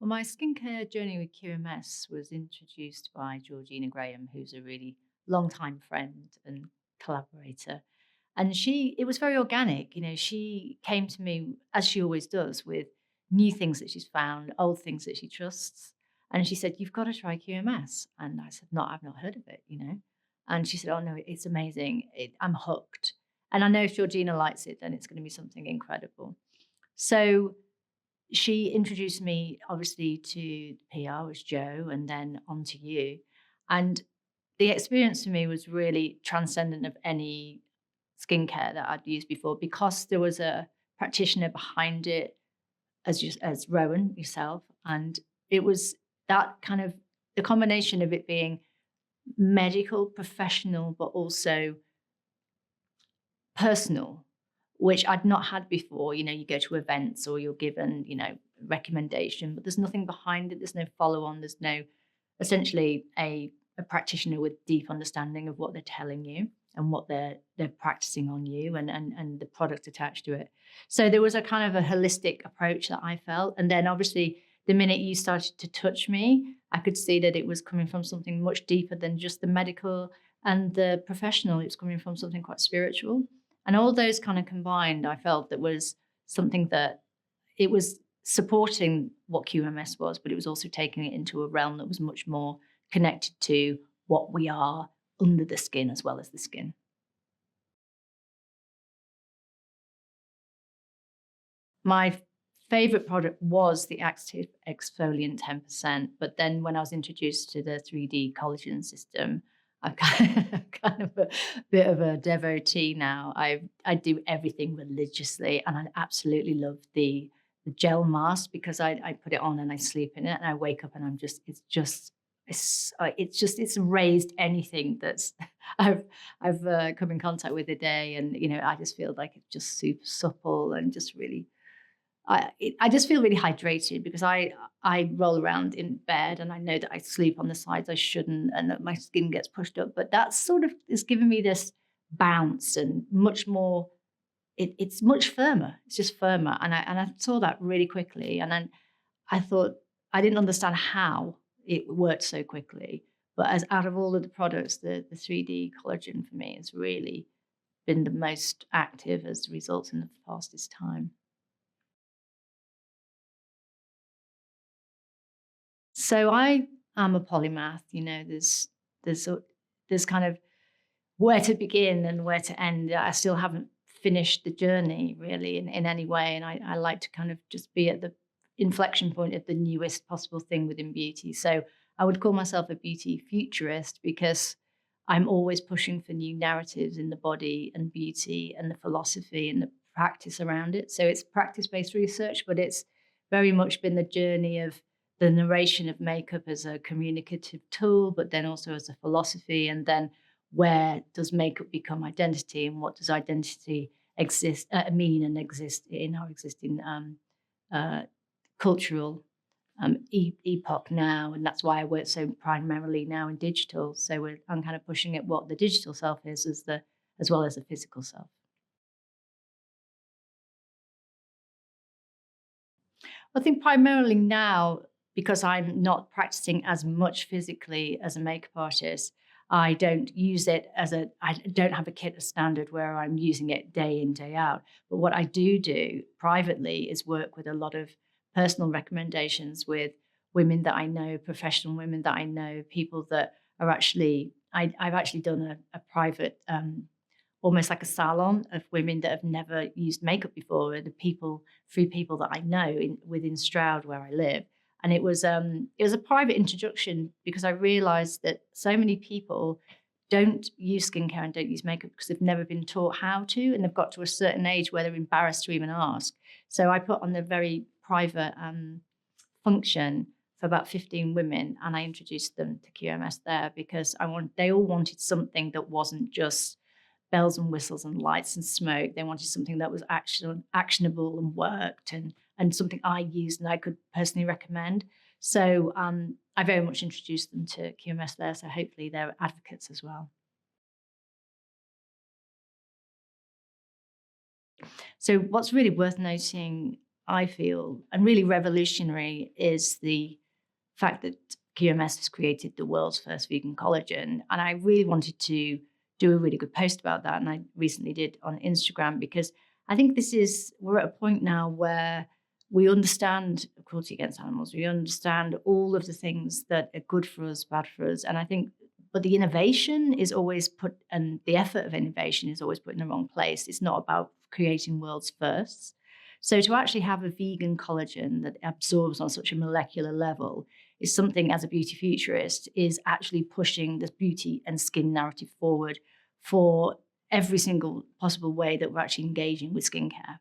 Well, my skincare journey with QMS was introduced by Georgina Graham, who's a really long-time friend and collaborator. And it was very organic. She came to me, as she always does, with new things that she's found, old things that she trusts. And she said, "You've got to try QMS." And I said, "No, I've not heard of it." And she said, "Oh, no, it's amazing. I'm hooked. And I know if Georgina likes it, then it's going to be something incredible." So she introduced me obviously to PR was Joe and then on to you. And the experience for me was really transcendent of any skincare that I'd used before because there was a practitioner behind it as Rowan yourself. And it was that kind of the combination of it being medical, professional, but also personal, which I'd not had before. You go to events or you're given, recommendation, but there's nothing behind it. There's no follow on. There's no essentially a practitioner with deep understanding of what they're telling you and what they're practicing on you and the product attached to it. So there was a kind of a holistic approach that I felt. And then obviously the minute you started to touch me, I could see that it was coming from something much deeper than just the medical and the professional. It was coming from something quite spiritual. And all those kind of combined, I felt that was something that it was supporting what QMS was, but it was also taking it into a realm that was much more connected to what we are under the skin as well as the skin. My favorite product was the Active Exfoliant 10%, but then when I was introduced to the 3D collagen system, I'm kind of a bit of a devotee now. I do everything religiously, and I absolutely love the gel mask because I put it on and I sleep in it, and I wake up and it's raised anything that's I've come in contact with a day, and I just feel like it's just super supple and just really I just feel really hydrated because I roll around in bed and I know that I sleep on the sides I shouldn't and that my skin gets pushed up. But that sort of is giving me this bounce and much more. It's much firmer. It's just firmer, and I saw that really quickly. And then I thought I didn't understand how it worked so quickly. But as out of all of the products, the 3D collagen for me has really been the most active as results in the fastest time. So I am a polymath. There's kind of where to begin and where to end. I still haven't finished the journey really in any way, and I like to kind of just be at the inflection point of the newest possible thing within beauty. So I would call myself a beauty futurist because I'm always pushing for new narratives in the body and beauty and the philosophy and the practice around it. So it's practice-based research, but it's very much been the journey of the narration of makeup as a communicative tool, but then also as a philosophy. And then where does makeup become identity, and what does identity mean and exist in our existing uh, cultural epoch now? And that's why I work so primarily now in digital. So I'm kind of pushing at what the digital self is as well as the physical self. I think primarily now, because I'm not practicing as much physically as a makeup artist, I don't use it I don't have a kit as standard where I'm using it day in, day out. But what I do privately is work with a lot of personal recommendations with women that I know, professional women that I know, people that are I've actually done a private almost like a salon of women that have never used makeup before. The people, three people that I know within Stroud where I live, and it was a private introduction because I realised that so many people don't use skincare and don't use makeup because they've never been taught how to, and they've got to a certain age where they're embarrassed to even ask. So I put on the very private function for about 15 women, and I introduced them to QMS there because they all wanted something that wasn't just bells and whistles and lights and smoke. They wanted something that was actionable and worked, and something I used and I could personally recommend. So I very much introduced them to QMS there. So hopefully they're advocates as well. So what's really worth noting I feel, and really revolutionary, is the fact that QMS has created the world's first vegan collagen. And I really wanted to do a really good post about that. And I recently did on Instagram, because I think we're at a point now where we understand cruelty against animals. We understand all of the things that are good for us, bad for us. And I think, but the innovation is always and the effort of innovation is always put in the wrong place. It's not about creating world's firsts. So to actually have a vegan collagen that absorbs on such a molecular level is something, as a beauty futurist, is actually pushing this beauty and skin narrative forward for every single possible way that we're actually engaging with skincare.